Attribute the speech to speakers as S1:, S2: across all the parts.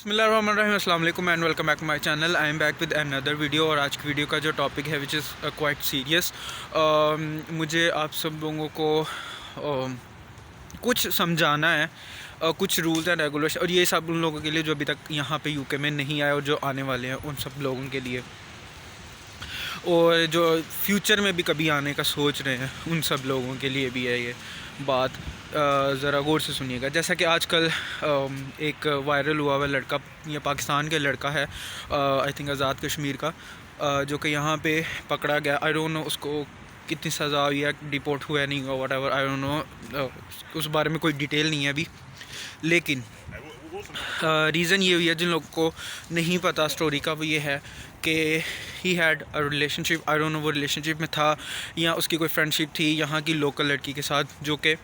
S1: बिस्मिल्लाहिर्रहमानिर्रहीम, अस्सलाम वालेकुम and welcome back to my channel. I am back with another video. और आज की वीडियो का जो टॉपिक है विच इज़ क्वाइट सीरियस। मुझे आप सब लोगों को कुछ समझाना है, कुछ रूल्स एंड रेगुलेशन, और ये सब उन लोगों के लिए जो अभी तक यहाँ पे यूके में नहीं आए और जो आने वाले हैं उन सब लोगों के लिए, और जो फ्यूचर में भी कभी आने का सोच रहे हैं उन सब लोगों के लिए भी है ये बात। ज़रा गौर से सुनिएगा। जैसा कि आजकल एक वायरल हुआ हुआ लड़का, ये पाकिस्तान का लड़का है, आई थिंक आज़ाद कश्मीर का, जो कि यहाँ पे पकड़ा गया। आई डोंट नो उसको कितनी सज़ा हुई है, डिपोर्ट हुआ नहीं हुआ, what ever, I don't know, उस बारे में कोई डिटेल नहीं है अभी। लेकिन रीज़न ये हुई है, जिन लोगों को नहीं पता स्टोरी का, वो ये है कि he had a relationship. I don't know वो रिलेशनशिप में था या उसकी कोई फ्रेंडशिप थी यहाँ की लोकल लड़की के साथ, जो कि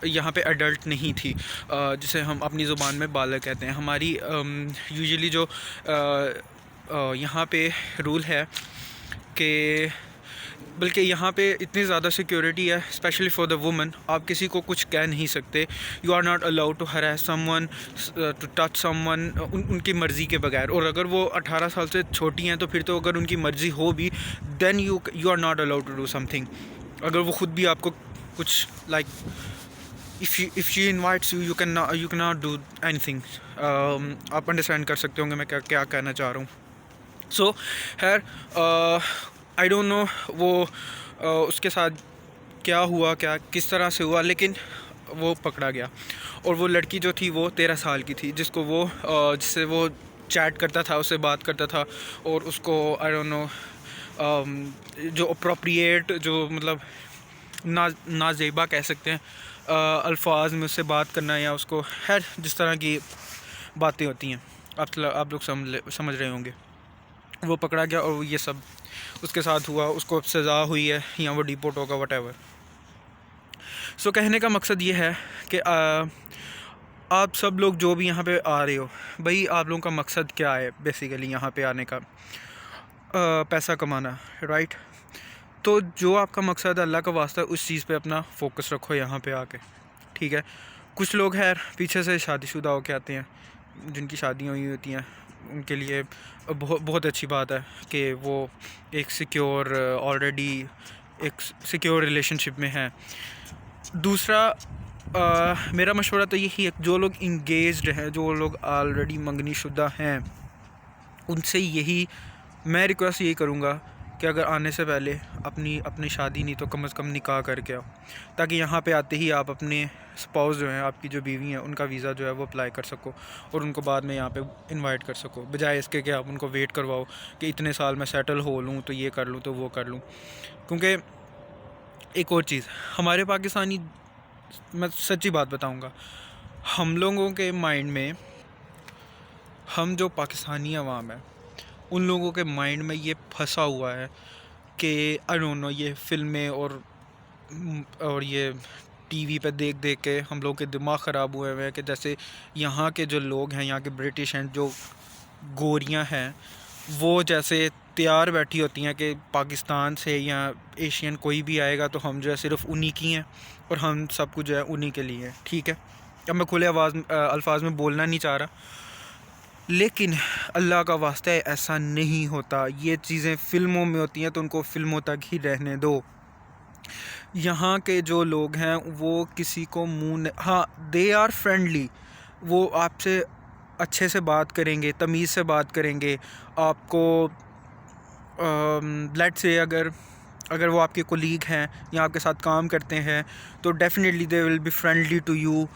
S1: यहाँ पे अडल्ट नहीं थी, जिसे हम अपनी ज़ुबान में बालग कहते हैं। हमारी यूजुअली जो यहाँ पे रूल है कि, बल्कि यहाँ पे इतनी ज़्यादा सिक्योरिटी है स्पेशली फॉर द वुमन, आप किसी को कुछ कह नहीं सकते। You are not allowed to harass someone, to touch someone उनकी मर्ज़ी के बगैर। और अगर वो 18 साल से छोटी हैं तो फिर तो अगर उनकी मर्ज़ी हो भी, then you are not allowed to do something. अगर वो ख़ुद भी आपको कुछ like, if she invites you, you can not do anything. आप अंडरस्टैंड कर सकते होंगे मैं क्या कहना चाह रहा हूँ। सो खैर, आई डोंट नो वो उसके साथ क्या हुआ, क्या किस तरह से हुआ, लेकिन वो पकड़ा गया। और वो लड़की जो थी वो 13 साल की थी, जिसको वो जिससे वो चैट करता था, उससे बात करता था, और उसको आई डोंट नो जो अप्रोप्रिएट, जो मतलब नाजेबा कह सकते हैं, अल्फाज में उससे बात करना, या उसको खैर जिस तरह की बातें होती हैं आप लोग समझ रहे होंगे। वो पकड़ा गया और ये सब उसके साथ हुआ, उसको अब सज़ा हुई है या वो डिपोर्ट होगा, वट एवर। सो कहने का मकसद ये है कि आप सब लोग जो भी यहाँ पे आ रहे हो, भाई आप लोगों का मकसद क्या है बेसिकली यहाँ पे आने का? पैसा कमाना, राइट? तो जो आपका मकसद है, अल्लाह का वास्ता, उस चीज़ पे अपना फोकस रखो यहाँ पे आके, ठीक है? कुछ लोग हैं पीछे से शादीशुदा होके आते हैं, जिनकी शादियाँ हुई होती हैं, उनके लिए बहुत अच्छी बात है कि वो एक सिक्योर, ऑलरेडी एक सिक्योर रिलेशनशिप में हैं। दूसरा, मेरा मशवरा तो यही है, जो लोग इंगेज्ड हैं, जो लोग ऑलरेडी मंगनी शुदा हैं, उनसे यही मैं रिक्वेस्ट यही करूँगा कि अगर आने से पहले अपनी शादी नहीं तो कम से कम निकाह करके आओ, ताकि यहाँ पे आते ही आप अपने स्पाउस जो हैं, आपकी जो बीवी हैं, उनका वीज़ा जो है वो अप्लाई कर सको और उनको बाद में यहाँ पे इनवाइट कर सको, बजाय इसके कि आप उनको वेट करवाओ कि इतने साल मैं सेटल हो लूँ तो ये कर लूँ तो वो कर लूँ। क्योंकि एक और चीज़, हमारे पाकिस्तानी, मैं सच्ची बात बताऊँगा, हम लोगों के माइंड में, हम जो पाकिस्तानी अवाम है, उन लोगों के माइंड में ये फंसा हुआ है कि आई डोंट नो, ये फिल्में और ये टीवी पे देख देख के हम लोग के दिमाग ख़राब हुए हुए हैं कि जैसे यहाँ के जो लोग हैं, यहाँ के ब्रिटिश हैं, जो गोरियाँ हैं, वो जैसे तैयार बैठी होती हैं कि पाकिस्तान से या एशियन कोई भी आएगा तो हम जो है सिर्फ उन्हीं की हैं और हम सब कुछ जो है उन्हीं के लिए हैं, ठीक है? अब मैं खुले अल्फाज में बोलना नहीं चाह रहा, लेकिन अल्लाह का वास्ता है, ऐसा नहीं होता। ये चीज़ें फ़िल्मों में होती हैं तो उनको फ़िल्मों तक ही रहने दो। यहाँ के जो लोग हैं वो किसी को हाँ, दे आर फ्रेंडली, वो आपसे अच्छे से बात करेंगे, तमीज़ से बात करेंगे। आपको लेट्स से अगर वो आपके कोलीग हैं या आपके साथ काम करते हैं तो definitely they will be friendly to you.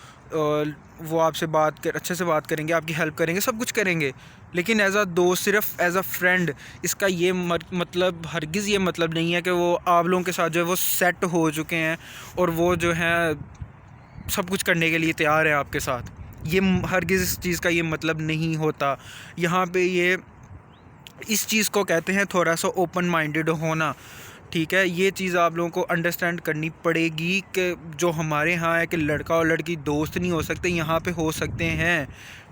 S1: वो आपसे अच्छे से बात करेंगे, आपकी हेल्प करेंगे, सब कुछ करेंगे। लेकिन एज़ अ दोस्त, सिर्फ एज़ अ फ्रेंड, इसका ये मतलब हरगिज़ ये मतलब नहीं है कि वो आप लोगों के साथ जो है वो सेट हो चुके हैं और वो जो है सब कुछ करने के लिए तैयार है आपके साथ। ये हरगिज़ इस चीज़ का ये मतलब नहीं होता। यहाँ पे ये इस चीज़ को कहते हैं थोड़ा सा ओपन माइंडेड होना, ठीक है? ये चीज़ आप लोगों को अंडरस्टैंड करनी पड़ेगी कि जो हमारे यहाँ है कि लड़का और लड़की दोस्त नहीं हो सकते, यहाँ पे हो सकते हैं,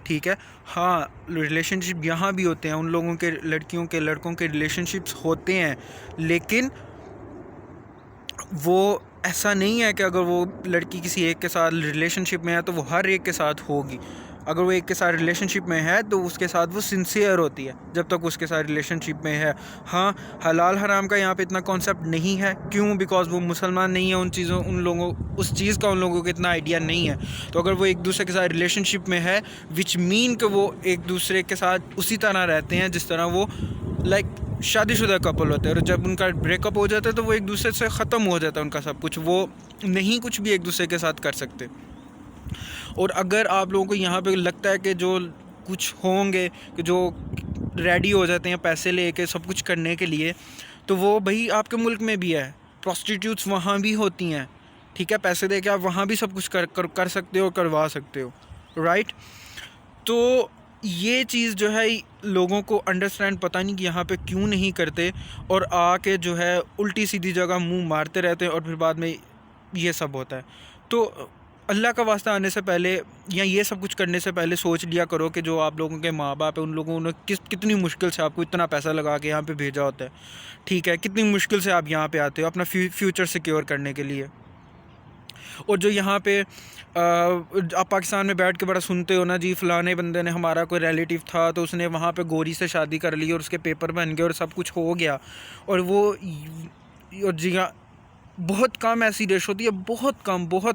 S1: ठीक है? हाँ, रिलेशनशिप यहाँ भी होते हैं, उन लोगों के, लड़कियों के लड़कों के रिलेशनशिप्स होते हैं, लेकिन वो ऐसा नहीं है कि अगर वो लड़की किसी एक के साथ रिलेशनशिप में है तो वो हर एक के साथ होगी। अगर वो एक के साथ रिलेशनशिप में है तो उसके साथ वो सिंसियर होती है जब तक उसके साथ रिलेशनशिप में है। हाँ, हलाल हराम का यहाँ पे इतना कॉन्सेप्ट नहीं है, क्यों? बिकॉज वो मुसलमान नहीं है, उन लोगों उस चीज़ का उन लोगों को इतना आइडिया नहीं है। तो अगर वो एक दूसरे के साथ रिलेशनशिप में है, विच मीन कि वो एक दूसरे के साथ उसी तरह रहते हैं जिस तरह वो लाइक शादीशुदा कपल होते हैं, और जब उनका ब्रेकअप हो जाता है तो वो एक दूसरे से ख़त्म हो जाता है उनका सब कुछ, वो नहीं कुछ भी एक दूसरे के साथ कर सकते। और अगर आप लोगों को यहाँ पे लगता है कि जो कुछ होंगे कि जो रेडी हो जाते हैं पैसे लेके सब कुछ करने के लिए, तो वो भाई आपके मुल्क में भी है, प्रॉस्टिट्यूट्स वहाँ भी होती हैं, ठीक है? पैसे दे के आप वहाँ भी सब कुछ कर सकते हो, करवा सकते हो, राइट? तो ये चीज़ जो है लोगों को अंडरस्टैंड पता नहीं कि यहाँ पे क्यों नहीं करते, और आके जो है उल्टी सीधी जगह मुंह मारते रहते हैं, और फिर बाद में ये सब होता है। तो अल्लाह का वास्ता आने से पहले या ये सब कुछ करने से पहले सोच लिया करो कि जो आप लोगों के माँ बाप है उन लोगों ने कितनी मुश्किल से आपको इतना पैसा लगा के यहाँ पे भेजा होता है, ठीक है? कितनी मुश्किल से आप यहाँ पे आते हो अपना फ्यूचर सिक्योर करने के लिए। और जो यहाँ पे आप पाकिस्तान में बैठ के बड़ा सुनते हो ना जी, फ़लाने बंदे ने, हमारा कोई रिलेटिव था तो उसने वहाँ पे गोरी से शादी कर ली और उसके पेपर बन गए और सब कुछ हो गया, और वो और जी हाँ, बहुत कम ऐसी रेश होती है, बहुत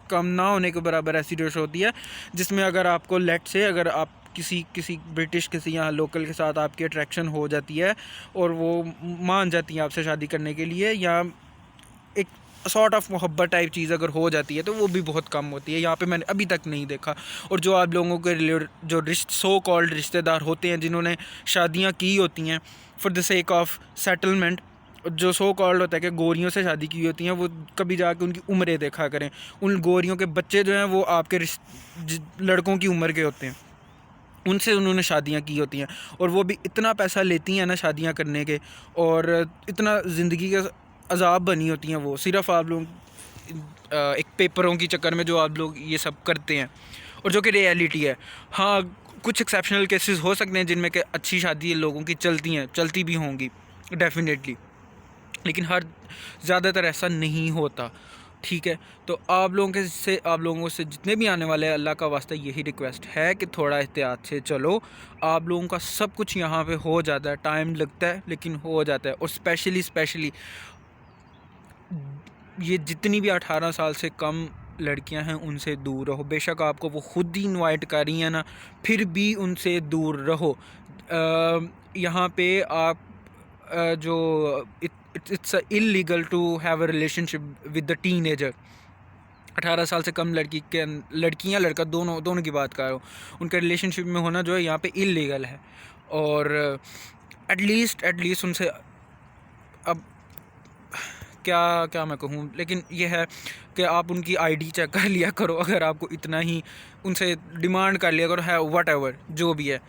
S1: कम ना होने के बराबर ऐसी रेश होती है जिसमें अगर आपको लेट से अगर आप किसी ब्रिटिश किसी यहाँ लोकल के साथ आपकी अट्रैक्शन हो जाती है और वो मान जाती है आपसे शादी करने के लिए, या एक सॉर्ट ऑफ मोहब्बत टाइप चीज़ अगर हो जाती है, तो वो भी बहुत कम होती है। यहाँ पे मैंने अभी तक नहीं देखा। और जो आप लोगों के जो सो कॉल्ड रिश्तेदार होते हैं जिन्होंने शादियाँ की होती हैं for the sake of settlement, जो सो कॉल्ड होता है कि गोरियों से शादी की होती हैं, वो कभी जाके उनकी उम्रें देखा करें। उन गोरियों के बच्चे जो हैं वो आपके लड़कों की उम्र के होते हैं, उनसे उन्होंने शादियां की होती हैं, और वो भी इतना पैसा लेती हैं ना शादियां करने के, और इतना ज़िंदगी के अजाब बनी होती हैं वो, सिर्फ आप लोग एक पेपरों की चक्कर में जो आप लोग ये सब करते हैं, और जो कि रियलिटी है। हाँ, कुछ एक्सेप्शनल केसेस हो सकते हैं जिनमें कि अच्छी शादी लोगों की चलती भी होंगी डेफिनेटली, लेकिन हर ज़्यादातर ऐसा नहीं होता, ठीक है? तो आप लोगों से जितने भी आने वाले हैं, अल्लाह का वास्ता यही रिक्वेस्ट है कि थोड़ा एहतियात से चलो। आप लोगों का सब कुछ यहाँ पे हो जाता है, टाइम लगता है लेकिन हो जाता है। और स्पेशली ये जितनी भी 18 साल से कम लड़कियां हैं उनसे दूर रहो। बेशक आपको वो खुद ही इनवाइट कर रही हैं ना, फिर भी उनसे दूर रहो। यहाँ पे आप जो it's illegal to have a relationship with the teenager. 18 साल से कम लड़कियां लड़का दोनों की बात कर रहा हूँ, उनका रिलेशनशिप में होना जो है यहाँ पे इलीगल है। और एटलीस्ट उनसे, अब क्या मैं कहूँ, लेकिन ये है कि आप उनकी आईडी चेक कर लिया करो, अगर आपको इतना ही उनसे डिमांड कर लिया करो, है वट एवर जो भी है,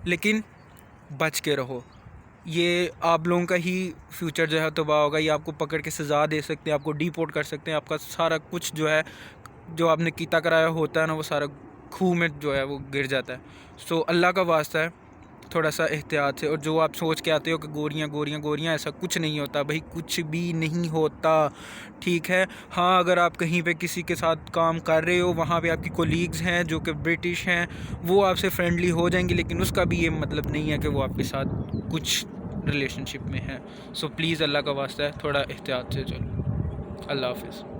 S1: लेकिन बच के रहो। ये आप लोगों का ही फ्यूचर जो है तबाह होगा। ये आपको पकड़ के सज़ा दे सकते हैं, आपको डिपोर्ट कर सकते हैं, आपका सारा कुछ जो है जो आपने कीता कराया होता है ना, वो सारा खूह में जो है वो गिर जाता है। सो अल्लाह का वास्ता है थोड़ा सा एहतियात से। और जो आप सोच के आते हो कि गोरियां, ऐसा कुछ नहीं होता भाई, कुछ भी नहीं होता, ठीक है? हाँ, अगर आप कहीं पे किसी के साथ काम कर रहे हो, वहाँ पे आपकी कोलीग्स हैं जो कि ब्रिटिश हैं, वो आपसे फ्रेंडली हो जाएंगे, लेकिन उसका भी ये मतलब नहीं है कि वो आपके साथ कुछ रिलेशनशिप में है। सो प्लीज़ अल्लाह का वास्ता है थोड़ा एहतियात से चलो। अल्लाह हाफ़िज़।